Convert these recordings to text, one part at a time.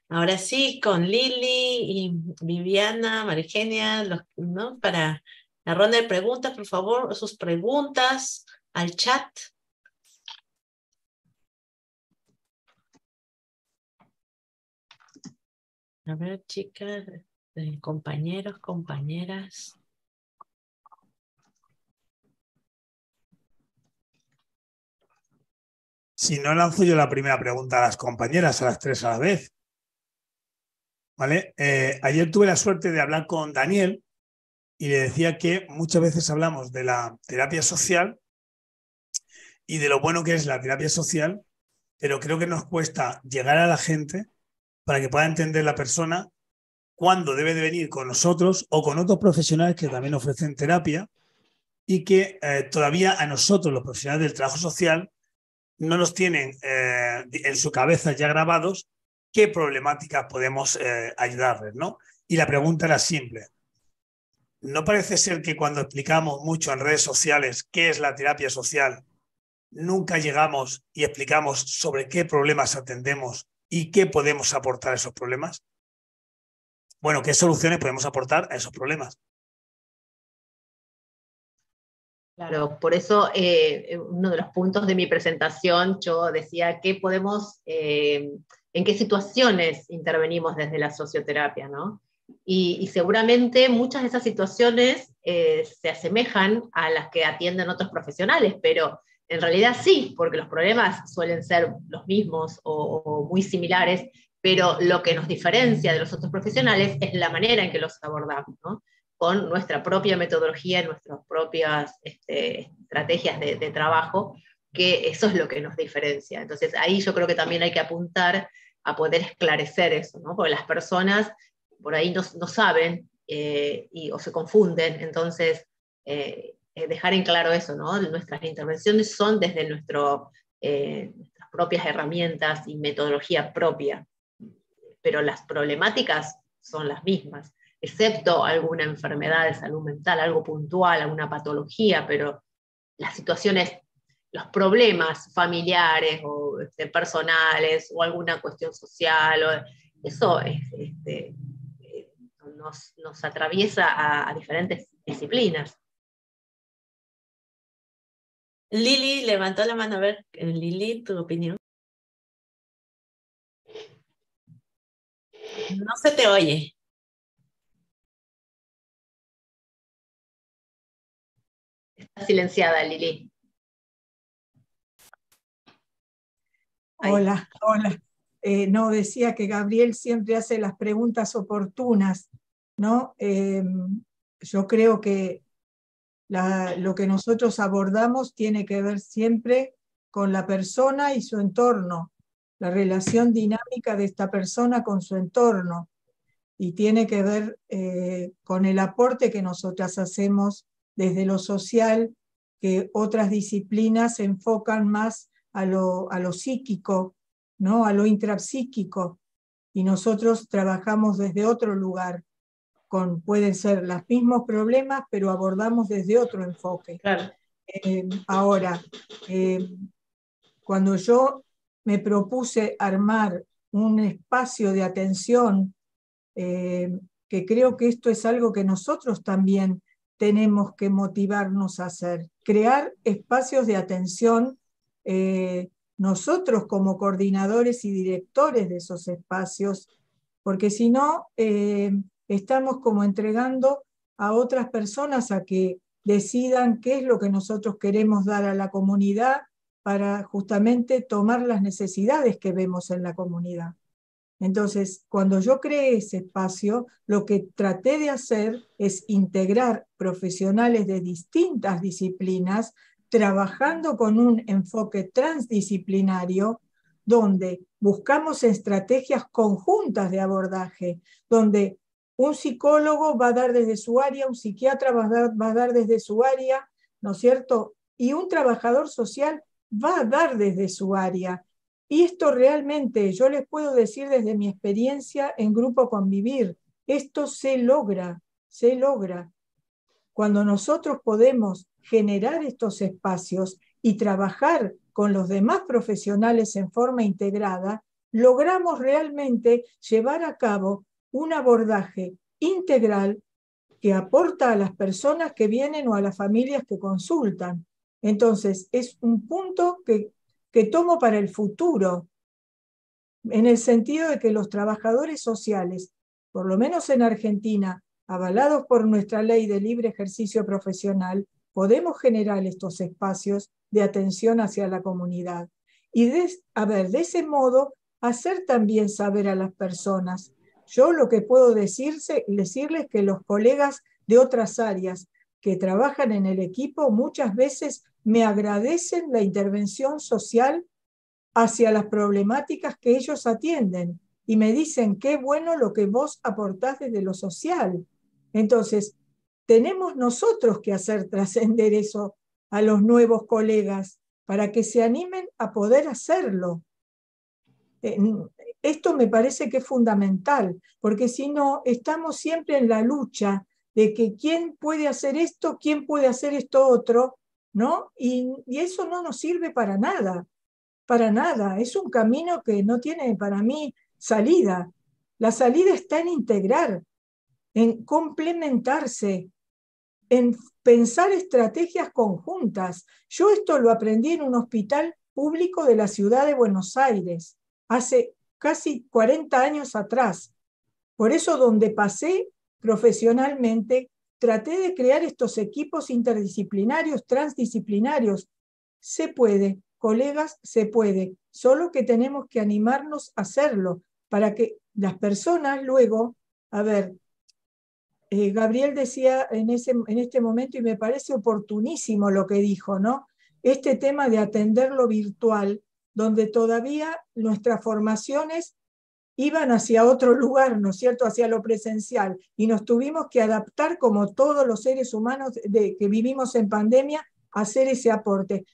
Ahora sí, con Lili y Viviana, Marigenia, ¿no? Para la ronda de preguntas, por favor, sus preguntas al chat. A ver, chicas, compañeros, compañeras. Si no, lanzo yo la primera pregunta a las compañeras, a las tres a la vez. ¿Vale? Ayer tuve la suerte de hablar con Daniel y le decía que muchas veces hablamos de la terapia social y de lo bueno que es la terapia social, pero creo que nos cuesta llegar a la gente para que pueda entender la persona cuándo debe de venir con nosotros o con otros profesionales que también ofrecen terapia y que todavía a nosotros, los profesionales del trabajo social, no nos tienen en su cabeza ya grabados qué problemáticas podemos ayudarles, ¿no? Y la pregunta era simple. ¿No parece ser que cuando explicamos mucho en redes sociales qué es la terapia social, nunca llegamos y explicamos sobre qué problemas atendemos y qué podemos aportar a esos problemas? Bueno, ¿qué soluciones podemos aportar a esos problemas? Claro, por eso uno de los puntos de mi presentación yo decía que podemos, en qué situaciones intervenimos desde la socioterapia, ¿no? Y seguramente muchas de esas situaciones se asemejan a las que atienden otros profesionales, pero en realidad sí, porque los problemas suelen ser los mismos o muy similares, pero lo que nos diferencia de los otros profesionales es la manera en que los abordamos, ¿no? Con nuestra propia metodología, nuestras propias estrategias de trabajo, que eso es lo que nos diferencia. Entonces ahí yo creo que también hay que apuntar a poder esclarecer eso, ¿no? Porque las personas por ahí no saben o se confunden, entonces dejar en claro eso, ¿no? Nuestras intervenciones son desde nuestras propias herramientas y metodología propia, pero las problemáticas son las mismas, excepto alguna enfermedad de salud mental, algo puntual, alguna patología, pero las situaciones, los problemas familiares o personales o alguna cuestión social, eso nos atraviesa a diferentes disciplinas. Lili levantó la mano. A ver, Lili, tu opinión. No se te oye. Está silenciada, Lili. Hola, hola. No, decía que Gabriel siempre hace las preguntas oportunas, ¿no? Yo creo que lo que nosotros abordamos tiene que ver siempre con la persona y su entorno, la relación dinámica de esta persona con su entorno, y tiene que ver con el aporte que nosotras hacemos desde lo social, que otras disciplinas se enfocan más a lo psíquico, ¿no? A lo intrapsíquico, y nosotros trabajamos desde otro lugar, pueden ser los mismos problemas, pero abordamos desde otro enfoque. Claro. Ahora, cuando yo me propuse armar un espacio de atención, que creo que esto es algo que nosotros también tenemos que motivarnos a hacer, crear espacios de atención, nosotros como coordinadores y directores de esos espacios, porque si no, estamos como entregando a otras personas a que decidan qué es lo que nosotros queremos dar a la comunidad para justamente tomar las necesidades que vemos en la comunidad. Entonces, cuando yo creé ese espacio, lo que traté de hacer es integrar profesionales de distintas disciplinas, trabajando con un enfoque transdisciplinario, donde buscamos estrategias conjuntas de abordaje, donde un psicólogo va a dar desde su área, un psiquiatra va a dar desde su área, ¿no es cierto? Y un trabajador social va a dar desde su área. Y esto realmente, yo les puedo decir desde mi experiencia en Grupo Convivir, esto se logra, se logra. Cuando nosotros podemos generar estos espacios y trabajar con los demás profesionales en forma integrada, logramos realmente llevar a cabo un abordaje integral que aporta a las personas que vienen o a las familias que consultan. Entonces, es un punto que tomo para el futuro, en el sentido de que los trabajadores sociales, por lo menos en Argentina, avalados por nuestra ley de libre ejercicio profesional, podemos generar estos espacios de atención hacia la comunidad. Y de ese modo, hacer también saber a las personas. Yo lo que puedo decirles es que los colegas de otras áreas que trabajan en el equipo muchas veces me agradecen la intervención social hacia las problemáticas que ellos atienden y me dicen qué bueno lo que vos aportás desde lo social. Entonces, tenemos nosotros que hacer trascender eso a los nuevos colegas para que se animen a poder hacerlo. Esto me parece que es fundamental, porque si no, estamos siempre en la lucha de que quién puede hacer esto, quién puede hacer esto otro, ¿no? Y eso no nos sirve para nada. Para nada, es un camino que no tiene para mí salida. La salida está en integrar, en complementarse, en pensar estrategias conjuntas. Yo esto lo aprendí en un hospital público de la ciudad de Buenos Aires, hace casi 40 años atrás. Por eso donde pasé profesionalmente, traté de crear estos equipos interdisciplinarios, transdisciplinarios. Se puede, colegas, se puede, solo que tenemos que animarnos a hacerlo para que las personas luego, a ver, Gabriel decía en este momento, y me parece oportunísimo lo que dijo, ¿no? Este tema de atender lo virtual, donde todavía nuestras formaciones iban hacia otro lugar, ¿no es cierto?, hacia lo presencial, y nos tuvimos que adaptar como todos los seres humanos que vivimos en pandemia, a hacer ese aporte.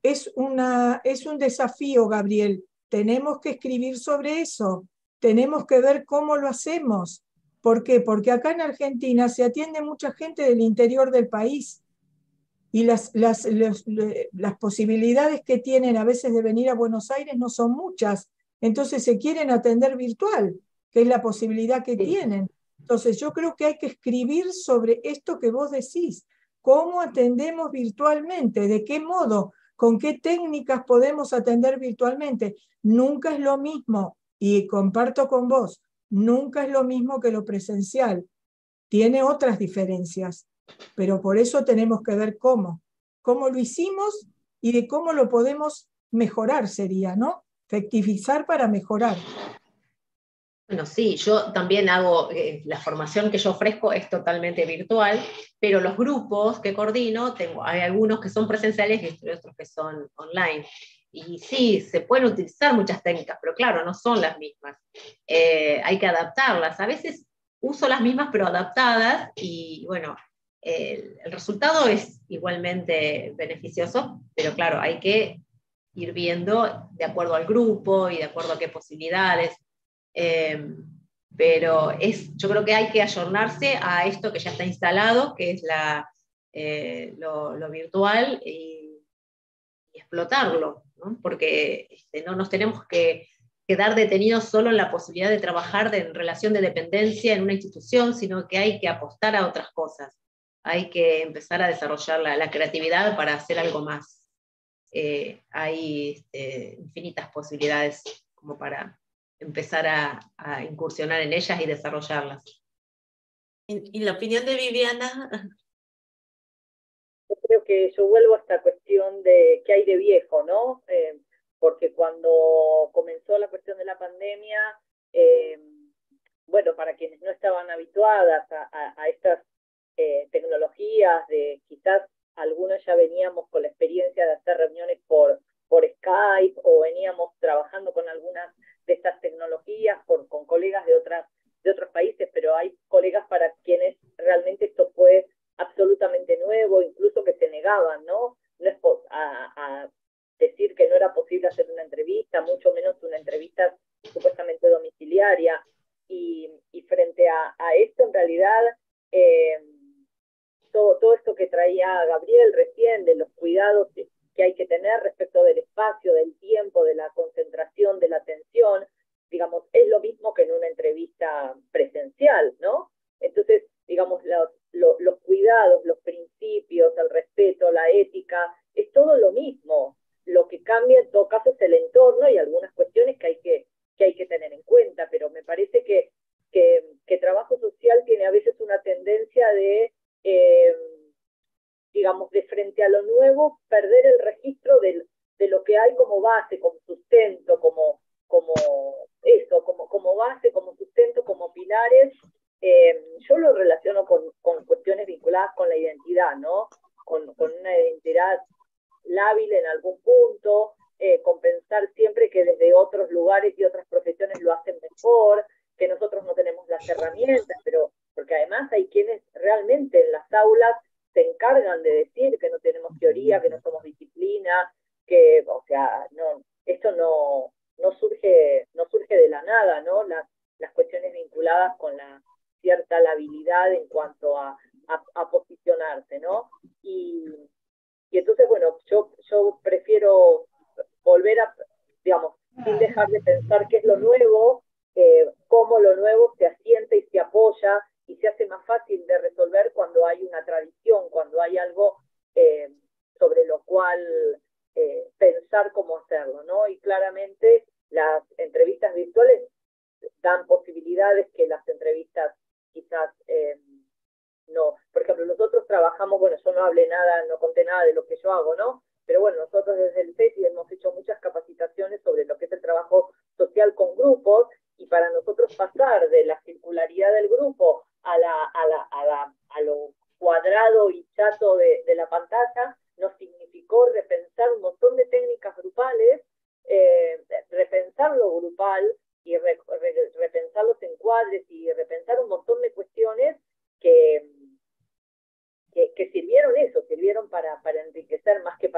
Es un desafío, Gabriel. Tenemos que escribir sobre eso. Tenemos que ver cómo lo hacemos. ¿Por qué? Porque acá en Argentina se atiende mucha gente del interior del país y las posibilidades que tienen a veces de venir a Buenos Aires no son muchas. Entonces se quieren atender virtual, que es la posibilidad que tienen. Entonces yo creo que hay que escribir sobre esto que vos decís. ¿Cómo atendemos virtualmente? ¿De qué modo? ¿Con qué técnicas podemos atender virtualmente? Nunca es lo mismo, y comparto con vos, nunca es lo mismo que lo presencial. Tiene otras diferencias, pero por eso tenemos que ver cómo lo hicimos y de cómo lo podemos mejorar sería, ¿no? Efectivizar para mejorar. Bueno, sí, yo también hago, la formación que yo ofrezco es totalmente virtual, pero los grupos que coordino, hay algunos que son presenciales y otros que son online. Y sí, se pueden utilizar muchas técnicas, pero claro, no son las mismas. Hay que adaptarlas. A veces uso las mismas, pero adaptadas, y bueno, el resultado es igualmente beneficioso, pero claro, hay que ir viendo de acuerdo al grupo y de acuerdo a qué posibilidades. Pero yo creo que hay que ayornarse a esto que ya está instalado, que es lo virtual, y explotarlo, ¿no? Porque no nos tenemos que quedar detenidos solo en la posibilidad de trabajar en relación de dependencia en una institución, sino que hay que apostar a otras cosas. Hay que empezar a desarrollar la creatividad para hacer algo más. Hay infinitas posibilidades como para empezar a incursionar en ellas y desarrollarlas. ¿Y la opinión de Viviana? Yo creo que yo vuelvo a esta cuestión de qué hay de viejo, ¿no? Porque cuando comenzó la cuestión de la pandemia, bueno, para quienes no estaban habituadas a estas tecnologías, quizás algunos ya veníamos con la experiencia de hacer reuniones por Skype, o veníamos trabajando con algunas de estas tecnologías con colegas de otros países, pero hay colegas para quienes realmente esto fue absolutamente nuevo, incluso que se negaban, ¿no? No es a decir que no era posible hacer una entrevista, mucho menos una entrevista supuestamente domiciliaria. Y frente a esto, en realidad, todo esto que traía Gabriel recién, de los cuidados que hay que tener respecto del espacio, del tiempo, de la concentración, de la atención, digamos, es lo mismo que en una entrevista presencial, ¿no? Entonces, digamos, los cuidados, los principios, el respeto, la ética, es todo lo mismo. Lo que cambia en todo caso es el entorno y algunas cuestiones que hay que tener en cuenta, pero me parece que trabajo social tiene a veces una tendencia de, digamos, de frente a lo nuevo, perder el registro de lo que hay como base, como sustento, como base, como sustento, como pilares. Yo lo relaciono con cuestiones vinculadas con la identidad, ¿no? Con una identidad lábil en algún punto, con pensar siempre que desde otros lugares y otras profesiones lo hacen mejor, que nosotros no tenemos las herramientas, pero porque además hay quienes realmente en las aulas se encargan de decir que no tenemos teoría, que no somos disciplina, que, o sea, no, esto no surge de la nada, ¿no? Las cuestiones vinculadas con la cierta labilidad en cuanto a posicionarse, ¿no? Y entonces, bueno, yo prefiero volver a, digamos, sin dejar de pensar qué es lo nuevo, cómo lo nuevo se asienta y se apoya y se hace más fácil de resolver cuando hay una tradición, cuando hay algo sobre lo cual pensar cómo hacerlo, ¿no? Y claramente las entrevistas virtuales dan posibilidades que las entrevistas quizás no. Por ejemplo, nosotros trabajamos, bueno, yo no hablé nada, no conté nada de lo que yo hago, ¿no? Pero bueno, nosotros desde el CETI hemos hecho muchas capacitaciones sobre lo que es el trabajo social con grupos, y para nosotros pasar de la circularidad del grupo a lo cuadrado y chato de la pantalla, nos significó repensar un montón de técnicas grupales, repensar lo grupal y repensar los encuadres y repensar un montón de cuestiones que sirvieron para enriquecer más que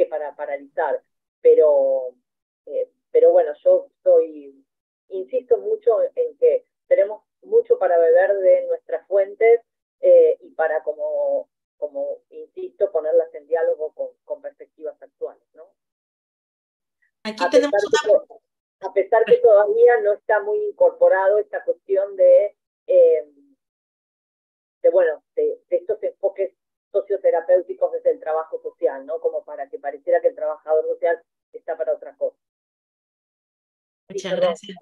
para paralizar. Pero bueno, yo insisto mucho en que tenemos mucho para beber de nuestras fuentes, y para, como insisto, ponerlas en diálogo con perspectivas actuales, ¿no? Aquí tenemos a pesar que todavía no está muy incorporado esta cuestión de estos enfoques socioterapéuticos desde el trabajo social, ¿no? Como para que pareciera que el trabajador social está para otra cosa. Muchas gracias.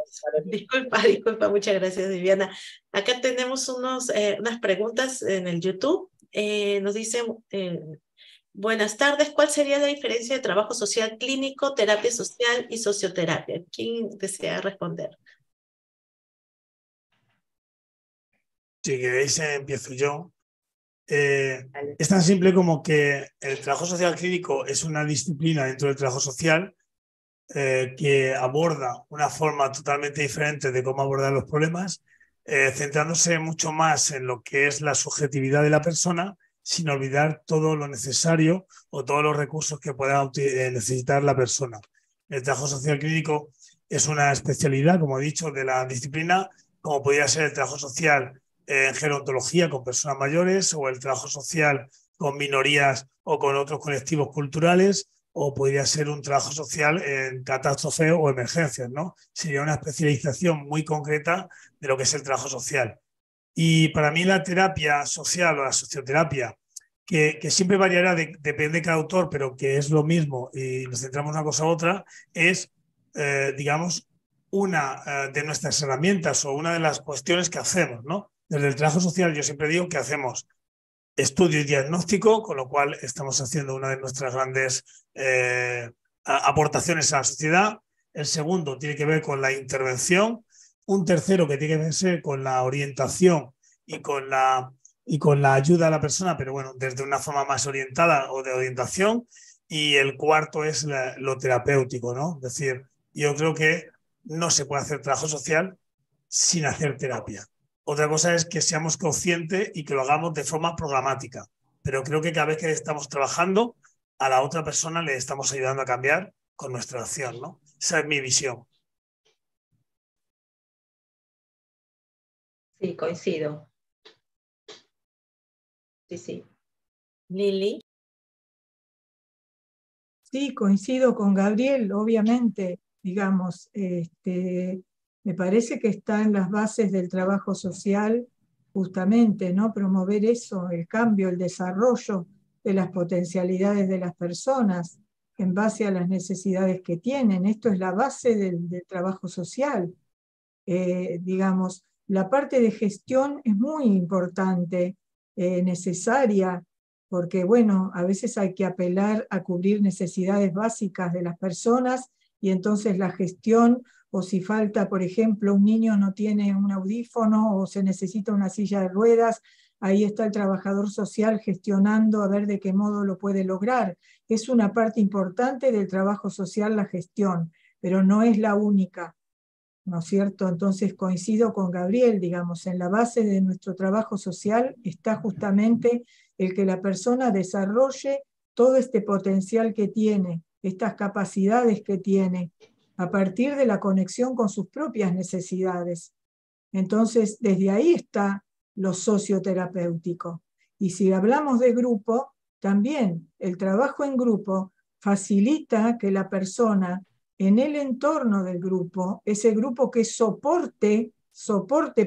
Disculpa, muchas gracias, Viviana. Acá tenemos unas preguntas en el YouTube. Nos dicen, buenas tardes, ¿cuál sería la diferencia de trabajo social clínico, terapia social y socioterapia? ¿Quién desea responder? Si queréis, empiezo yo. Es tan simple como que el trabajo social clínico es una disciplina dentro del trabajo social que aborda una forma totalmente diferente de cómo abordar los problemas, centrándose mucho más en lo que es la subjetividad de la persona, sin olvidar todo lo necesario o todos los recursos que pueda necesitar la persona. El trabajo social clínico es una especialidad, como he dicho, de la disciplina, como podría ser el trabajo social en gerontología con personas mayores, o el trabajo social con minorías o con otros colectivos culturales, o podría ser un trabajo social en catástrofe o emergencias, ¿no? Sería una especialización muy concreta de lo que es el trabajo social. Y para mí la terapia social o la socioterapia, que siempre variará, depende de cada autor, pero que es lo mismo y nos centramos en una cosa u otra, es, digamos, una de nuestras herramientas o una de las cuestiones que hacemos, ¿no? Desde el trabajo social yo siempre digo que hacemos estudio y diagnóstico, con lo cual estamos haciendo una de nuestras grandes aportaciones a la sociedad. El segundo tiene que ver con la intervención. Un tercero que tiene que ver con la orientación y con la ayuda a la persona, pero bueno, desde una forma más orientada o de orientación. Y el cuarto es lo terapéutico, ¿no? Es decir, yo creo que no se puede hacer trabajo social sin hacer terapia. Otra cosa es que seamos conscientes y que lo hagamos de forma programática. Pero creo que cada vez que estamos trabajando, a la otra persona le estamos ayudando a cambiar con nuestra acción, ¿no? Esa es mi visión. Sí, coincido. Sí. Lili. Sí, coincido con Gabriel, obviamente, digamos, me parece que está en las bases del trabajo social justamente, ¿no? Promover eso, el cambio, el desarrollo de las potencialidades de las personas en base a las necesidades que tienen. Esto es la base del trabajo social. Digamos, la parte de gestión es muy importante, necesaria, porque bueno, a veces hay que apelar a cubrir necesidades básicas de las personas y entonces la gestión, o si falta, por ejemplo, un niño no tiene un audífono o se necesita una silla de ruedas, ahí está el trabajador social gestionando a ver de qué modo lo puede lograr. Es una parte importante del trabajo social la gestión, pero no es la única, ¿no es cierto? Entonces coincido con Gabriel, digamos, en la base de nuestro trabajo social está justamente el que la persona desarrolle todo este potencial que tiene, estas capacidades que tiene, a partir de la conexión con sus propias necesidades. Entonces, desde ahí está lo socioterapéutico. Y si hablamos de grupo, también el trabajo en grupo facilita que la persona en el entorno del grupo, ese grupo que soporte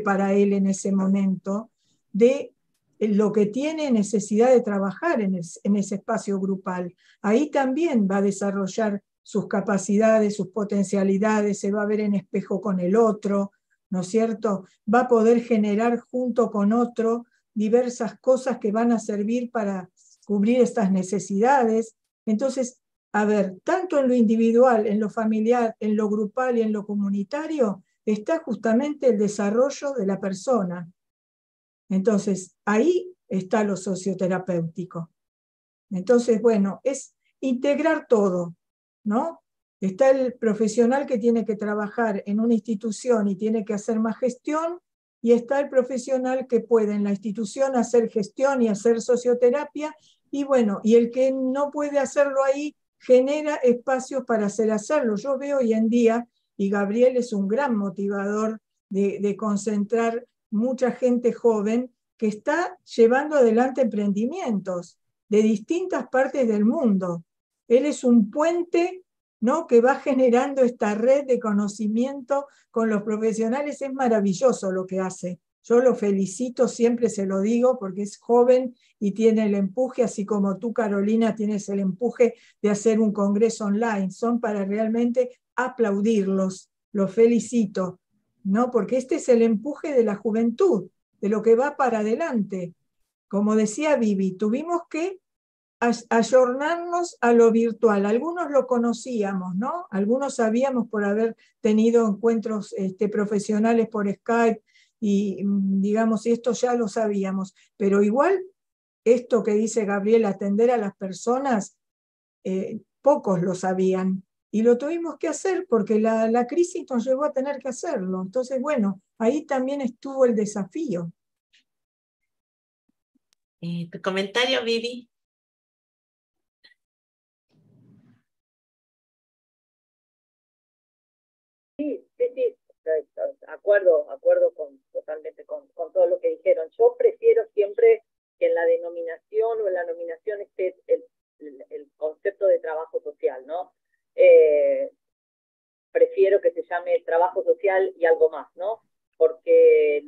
para él en ese momento, de lo que tiene necesidad de trabajar en ese espacio grupal. Ahí también va a desarrollar sus capacidades, sus potencialidades, se va a ver en espejo con el otro, ¿no es cierto? Va a poder generar junto con otro diversas cosas que van a servir para cubrir estas necesidades. Entonces, a ver, tanto en lo individual, en lo familiar, en lo grupal y en lo comunitario, está justamente el desarrollo de la persona. Entonces, ahí está lo socioterapéutico. Entonces, bueno, es integrar todo, ¿no? Está el profesional que tiene que trabajar en una institución y tiene que hacer más gestión, y está el profesional que puede en la institución hacer gestión y hacer socioterapia, y bueno, y el que no puede hacerlo ahí genera espacios para hacerlo. Yo veo hoy en día, y Gabriel es un gran motivador de concentrar mucha gente joven que está llevando adelante emprendimientos de distintas partes del mundo. Él es un puente, ¿no?, que va generando esta red de conocimiento con los profesionales. Es maravilloso lo que hace. Yo lo felicito, siempre se lo digo, porque es joven y tiene el empuje, así como tú, Carolina, tienes el empuje de hacer un congreso online. Son para realmente aplaudirlos. Los felicito, ¿no? Porque este es el empuje de la juventud, de lo que va para adelante. Como decía Vivi, tuvimos que ayornarnos a lo virtual. Algunos lo conocíamos, ¿no? Algunos sabíamos por haber tenido encuentros profesionales por Skype y, digamos, esto ya lo sabíamos. Pero igual, esto que dice Gabriel, atender a las personas, pocos lo sabían. Y lo tuvimos que hacer porque la crisis nos llevó a tener que hacerlo. Entonces, bueno, ahí también estuvo el desafío. ¿Tu comentario, Vivi? Sí, acuerdo totalmente con todo lo que dijeron. Yo prefiero siempre que en la denominación o en la nominación esté el concepto de trabajo social, ¿no? Prefiero que se llame trabajo social y algo más, ¿no? Porque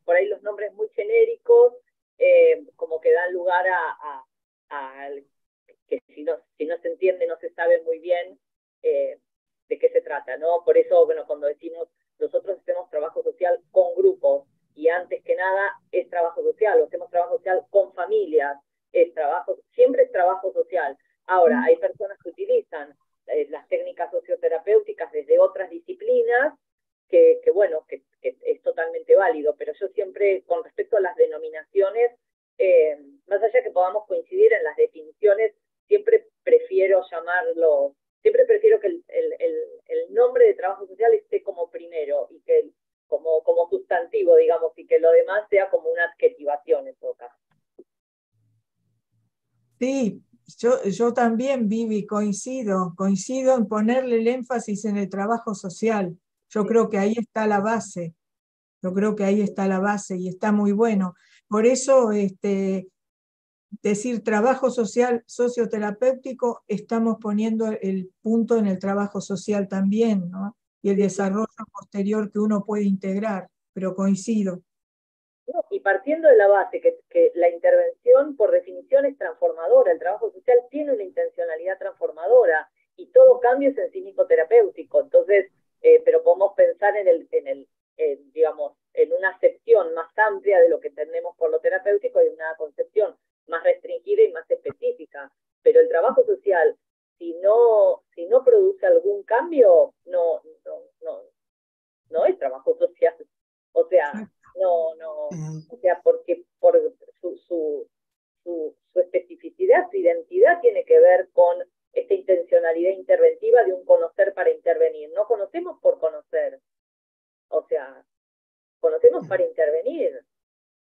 por ahí los nombres muy genéricos como que dan lugar a que si no se entiende, no se sabe muy bien de qué se trata, ¿no? Por eso, bueno, cuando decimos nosotros hacemos trabajo social con grupos, y antes que nada es trabajo social, o hacemos trabajo social con familias, siempre es trabajo social. Ahora, hay personas que utilizan las técnicas socioterapéuticas desde otras disciplinas, bueno, que es totalmente válido, pero yo siempre, con respecto a las denominaciones, más allá que podamos coincidir en las definiciones, siempre prefiero que el nombre de trabajo social esté como primero, y que como sustantivo, digamos, y que lo demás sea como una adjetivación en todo caso. Sí, yo también, Vivi, coincido en ponerle el énfasis en el trabajo social. Yo creo que ahí está la base. Yo creo que ahí está la base y está muy bueno. Por eso decir trabajo social socioterapéutico, estamos poniendo el punto en el trabajo social también, ¿no? Y el desarrollo posterior que uno puede integrar, pero coincido. No, y partiendo de la base que la intervención por definición es transformadora, el trabajo social tiene una intencionalidad transformadora y todo cambio es en sí mismo terapéutico. Entonces, pero podemos pensar digamos, en una acepción más amplia de lo que entendemos por lo terapéutico y una concepción más restringida y más específica. Pero el trabajo social, si no produce algún cambio, no es trabajo social. O sea, o sea, porque por su especificidad, su identidad tiene que ver con esta intencionalidad interventiva de un conocer para intervenir. No conocemos por conocer, o sea, conocemos para intervenir.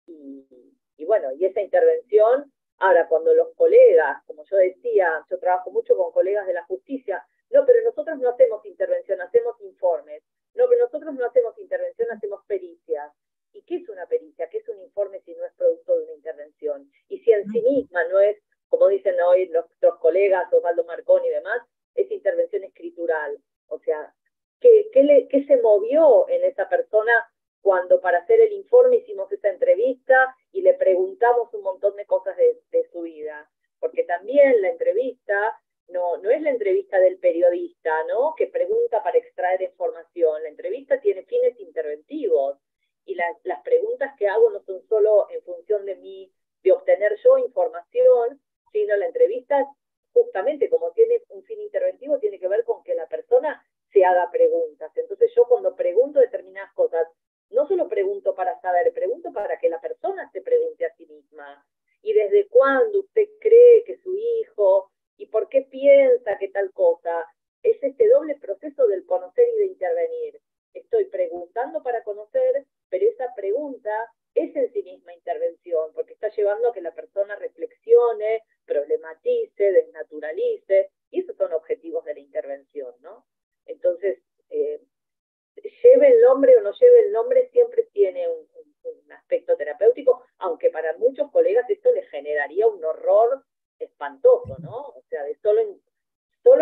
Y bueno, y esa intervención, ahora cuando los colegas, como yo decía, yo trabajo mucho con colegas de la justicia, no, pero nosotros no hacemos intervención, hacemos informes. No, pero nosotros no hacemos intervención, hacemos pericias. ¿Y qué es una pericia? ¿Qué es un informe si no es producto de una intervención? Y si en sí misma no es, como dicen hoy nuestros colegas, Osvaldo Marconi y demás, es intervención escritural. O sea, ¿qué se movió en esa persona cuando para hacer el informe hicimos esa entrevista y le preguntamos un montón de cosas de su vida? Porque también la entrevista no es la entrevista del periodista, ¿no? Que pregunta para extraer información. La entrevista tiene fines interventivos. Y las preguntas que hago no son solo en función de obtener yo información, sino la entrevista, justamente como tiene un fin interventivo, tiene que ver con que la persona se haga preguntas. Entonces yo cuando pregunto determinadas cosas, no solo pregunto para saber, pregunto para que la persona se pregunte a sí misma. ¿Y desde cuándo usted cree que su hijo, y por qué piensa que tal cosa? Es este doble proceso del conocer y de intervenir. Estoy preguntando para conocer, pero esa pregunta es en sí misma intervención, porque está llevando a que la persona reflexione, problematice, desnaturalice, y esos son objetivos de la intervención, ¿no? Entonces, lleve el nombre o no lleve el nombre, siempre tiene un aspecto terapéutico, aunque para muchos colegas esto les generaría un horror espantoso, ¿no? O sea, de solo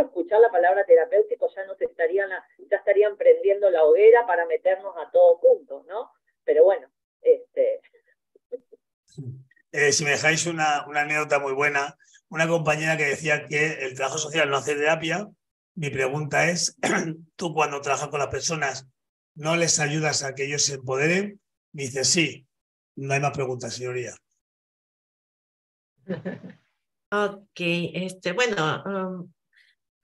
escuchar la palabra terapéutico ya ya estarían prendiendo la hoguera para meternos a todos juntos, ¿no? Pero bueno, si me dejáis una anécdota muy buena, una compañera que decía que el trabajo social no hace terapia, mi pregunta es, tú cuando trabajas con las personas, ¿no les ayudas a que ellos se empoderen? Me dice, sí, no hay más preguntas, señoría. Ok, bueno,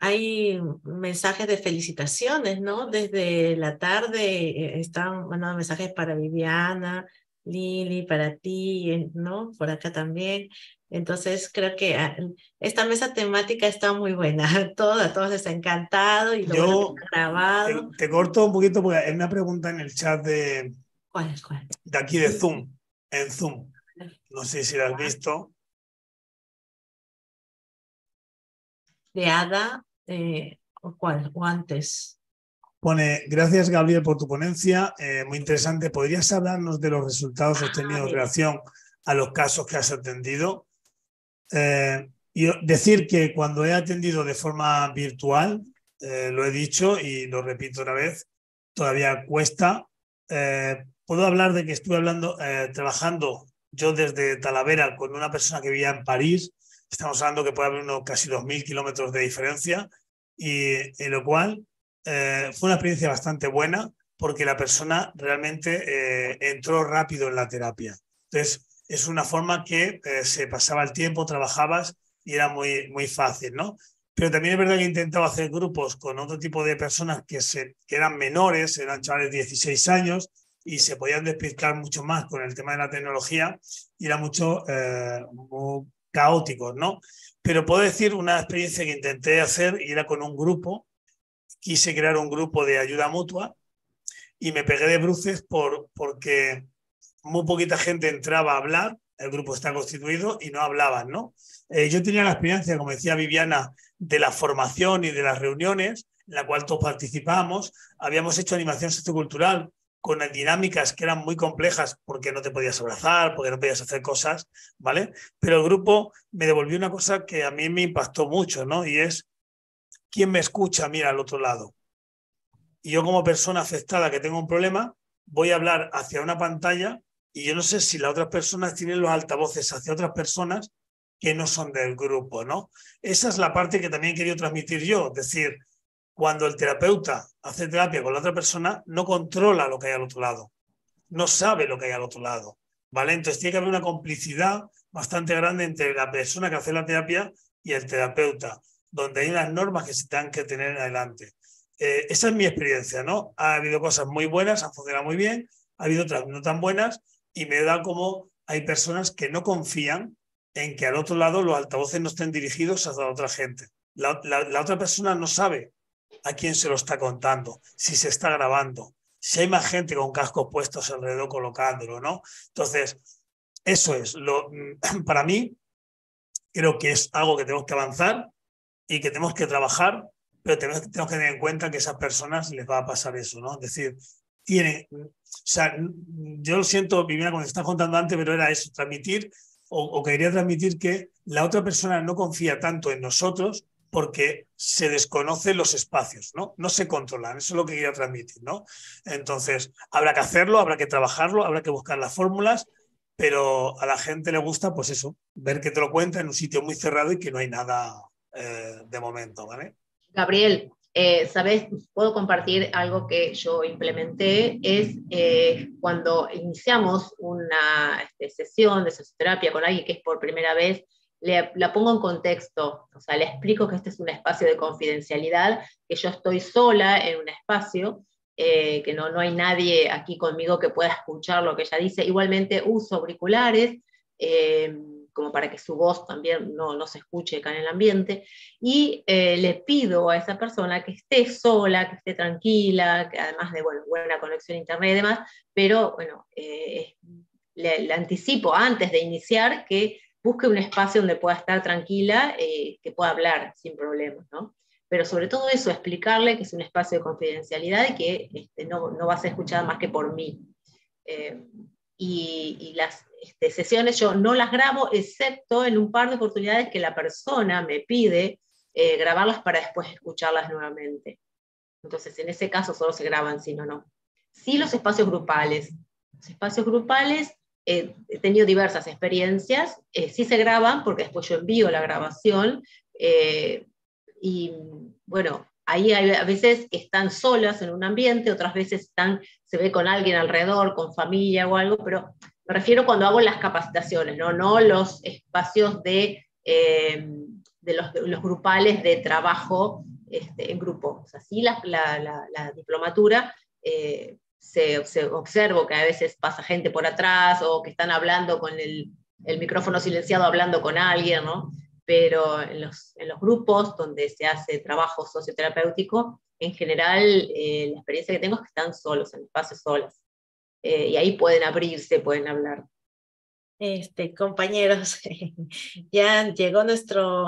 hay mensajes de felicitaciones, ¿no? Desde la tarde están mandando mensajes para Viviana, Lili, para ti, ¿no? Por acá también. Entonces creo que esta mesa temática está muy buena. A todos les ha encantado y lo bueno que está grabado. Te corto un poquito porque hay una pregunta en el chat de aquí de Zoom, en Zoom. No sé si la has visto. De Ada, o antes. Pone, gracias Gabriel por tu ponencia, muy interesante. ¿Podrías hablarnos de los resultados obtenidos en relación a los casos que has atendido? Y decir que cuando he atendido de forma virtual, lo he dicho y lo repito otra vez, todavía cuesta. Puedo hablar de que estuve trabajando yo desde Talavera con una persona que vivía en París. Estamos hablando que puede haber casi 2.000 kilómetros de diferencia, y en lo cual fue una experiencia bastante buena porque la persona realmente entró rápido en la terapia. Entonces, es una forma que se pasaba el tiempo, trabajabas y era muy, muy fácil, ¿no? Pero también es verdad que he intentado hacer grupos con otro tipo de personas que eran menores, eran chavales de 16 años y se podían despistar mucho más con el tema de la tecnología y era mucho muy caóticos, ¿no? Pero puedo decir una experiencia que intenté hacer y era con un grupo. Quise crear un grupo de ayuda mutua y me pegué de bruces porque muy poquita gente entraba a hablar, el grupo está constituido y no hablaban, ¿no? Yo tenía la experiencia, como decía Viviana, de la formación y de las reuniones en la cual todos participábamos. Habíamos hecho animación sociocultural con dinámicas que eran muy complejas porque no te podías abrazar, porque no podías hacer cosas, ¿vale? Pero el grupo me devolvió una cosa que a mí me impactó mucho, ¿no? Y es, ¿quién me escucha? Mira al otro lado. Y yo como persona afectada que tengo un problema, voy a hablar hacia una pantalla y yo no sé si las otras personas tienen los altavoces hacia otras personas que no son del grupo, ¿no? Esa es la parte que también he querido transmitir yo, es decir, cuando el terapeuta hace terapia con la otra persona, no controla lo que hay al otro lado, no sabe lo que hay al otro lado, ¿vale? Entonces tiene que haber una complicidad bastante grande entre la persona que hace la terapia y el terapeuta, donde hay unas normas que se tengan que tener adelante. Esa es mi experiencia, ¿no? Ha habido cosas muy buenas, han funcionado muy bien, ha habido otras no tan buenas y me da como hay personas que no confían en que al otro lado los altavoces no estén dirigidos hacia otra gente. La otra persona no sabe a quién se lo está contando, si se está grabando, si hay más gente con cascos puestos alrededor colocándolo, ¿no? Entonces, eso es. Para mí, creo que es algo que tenemos que avanzar y que tenemos que trabajar, pero tenemos que tener en cuenta que a esas personas les va a pasar eso, ¿no? Es decir, o sea, yo lo siento, Viviana, cuando estás contando antes, pero era eso, transmitir o quería transmitir que la otra persona no confía tanto en nosotros porque se desconocen los espacios, ¿no? No se controlan, eso es lo que quería transmitir, ¿no? Entonces, habrá que hacerlo, habrá que trabajarlo, habrá que buscar las fórmulas, pero a la gente le gusta, pues eso, ver que te lo cuenta en un sitio muy cerrado y que no hay nada de momento, ¿vale? Gabriel, ¿sabes? Puedo compartir algo que yo implementé, es cuando iniciamos una sesión de socioterapia con alguien que es por primera vez, la pongo en contexto, o sea, le explico que este es un espacio de confidencialidad, que yo estoy sola en un espacio, que no hay nadie aquí conmigo que pueda escuchar lo que ella dice. Igualmente uso auriculares, como para que su voz también no se escuche acá en el ambiente, y le pido a esa persona que esté sola, que esté tranquila, que además de buena conexión a internet y demás, pero bueno, le anticipo antes de iniciar que busque un espacio donde pueda estar tranquila, que pueda hablar sin problemas, ¿no? Pero sobre todo eso, explicarle que es un espacio de confidencialidad y que no va a ser escuchada más que por mí. Y las sesiones yo no las grabo, excepto en un par de oportunidades que la persona me pide grabarlas para después escucharlas nuevamente. Entonces, en ese caso solo se graban, si no. Sí, los espacios grupales. Los espacios grupales, he tenido diversas experiencias, sí se graban, porque después yo envío la grabación, y bueno, ahí hay a veces que están solas en un ambiente, otras veces se ve con alguien alrededor, con familia o algo, pero me refiero cuando hago las capacitaciones, no los espacios de los grupales de trabajo en grupo. O sea, sí la diplomatura, se observo que a veces pasa gente por atrás o que están hablando con el micrófono silenciado hablando con alguien, ¿no? Pero en los grupos donde se hace trabajo socioterapéutico, en general la experiencia que tengo es que están solos, en espacios solos. Y ahí pueden abrirse, pueden hablar. Compañeros, ya llegó nuestro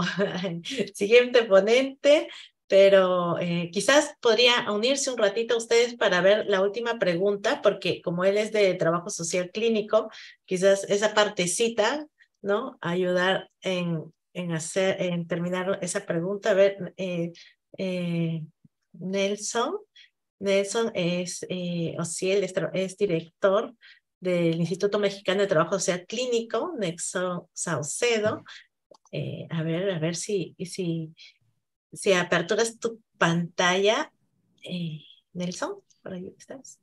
siguiente ponente, pero quizás podría unirse un ratito a ustedes para ver la última pregunta, porque como él es de trabajo social clínico, quizás esa partecita, ¿no? Ayudar en terminar esa pregunta. A ver, Nelson es, o si él es director del Instituto Mexicano de Trabajo Social Clínico, Nexo Saucedo. A ver si aperturas tu pantalla, Nelson, por ahí estás.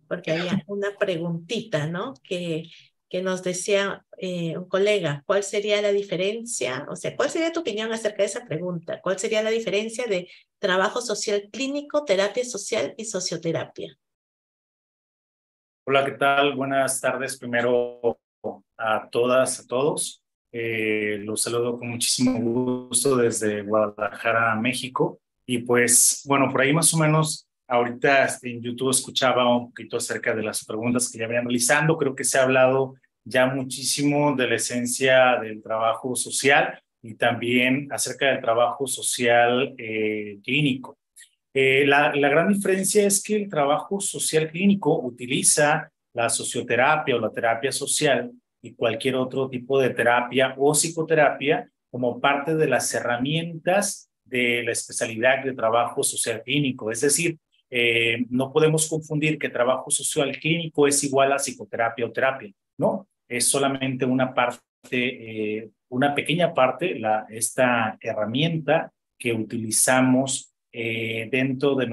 Porque había una preguntita, ¿no? Que nos decía un colega, ¿cuál sería la diferencia? O sea, ¿cuál sería tu opinión acerca de esa pregunta? ¿Cuál sería la diferencia de trabajo social clínico, terapia social y socioterapia? Hola, ¿qué tal? Buenas tardes primero a todas, a todos. Los saludo con muchísimo gusto desde Guadalajara, México. Y pues, bueno, por ahí más o menos, ahorita en YouTube escuchaba un poquito acerca de las preguntas que ya venían realizando. Creo que se ha hablado ya muchísimo de la esencia del trabajo social y también acerca del trabajo social clínico. La gran diferencia es que el trabajo social clínico utiliza la socioterapia o la terapia social y cualquier otro tipo de terapia o psicoterapia como parte de las herramientas de la especialidad de trabajo social clínico. Es decir, no podemos confundir que trabajo social clínico es igual a psicoterapia o terapia. No, es solamente una parte, una pequeña parte, esta herramienta que utilizamos dentro de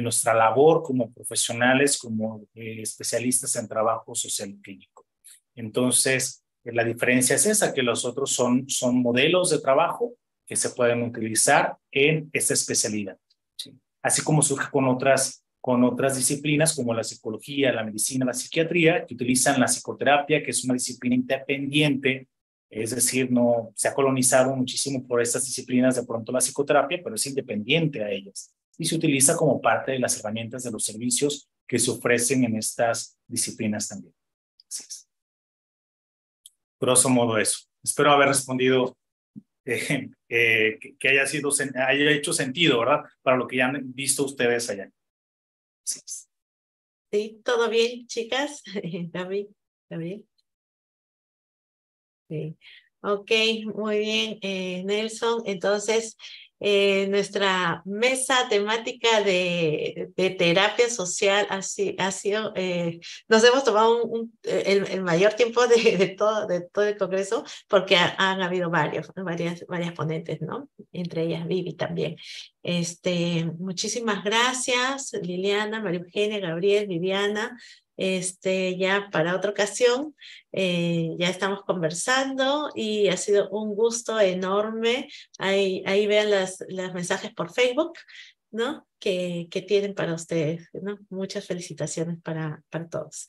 nuestra labor como profesionales, como especialistas en trabajo social clínico. Entonces, la diferencia es esa, que los otros son modelos de trabajo que se pueden utilizar en esta especialidad, ¿sí? Así como surge con otras disciplinas como la psicología, la medicina, la psiquiatría, que utilizan la psicoterapia, que es una disciplina independiente. Es decir, no se ha colonizado muchísimo por estas disciplinas de pronto la psicoterapia, pero es independiente a ellas y se utiliza como parte de las herramientas de los servicios que se ofrecen en estas disciplinas también. Así es. Grosso modo eso. Espero haber respondido que haya hecho sentido, ¿verdad? Para lo que ya han visto ustedes allá. Así es. Sí, todo bien, chicas. David, ¿está bien? Sí. Ok, muy bien, Nelson. Entonces, nuestra mesa temática de terapia social ha sido, nos hemos tomado el mayor tiempo de todo el Congreso, porque han habido varias ponentes, ¿no? Entre ellas Vivi también. Muchísimas gracias, Liliana, María Eugenia, Gabriel, Viviana. Ya para otra ocasión, ya estamos conversando y ha sido un gusto enorme. Ahí vean los mensajes por Facebook, ¿no? Que tienen para ustedes, ¿no? Muchas felicitaciones para todos.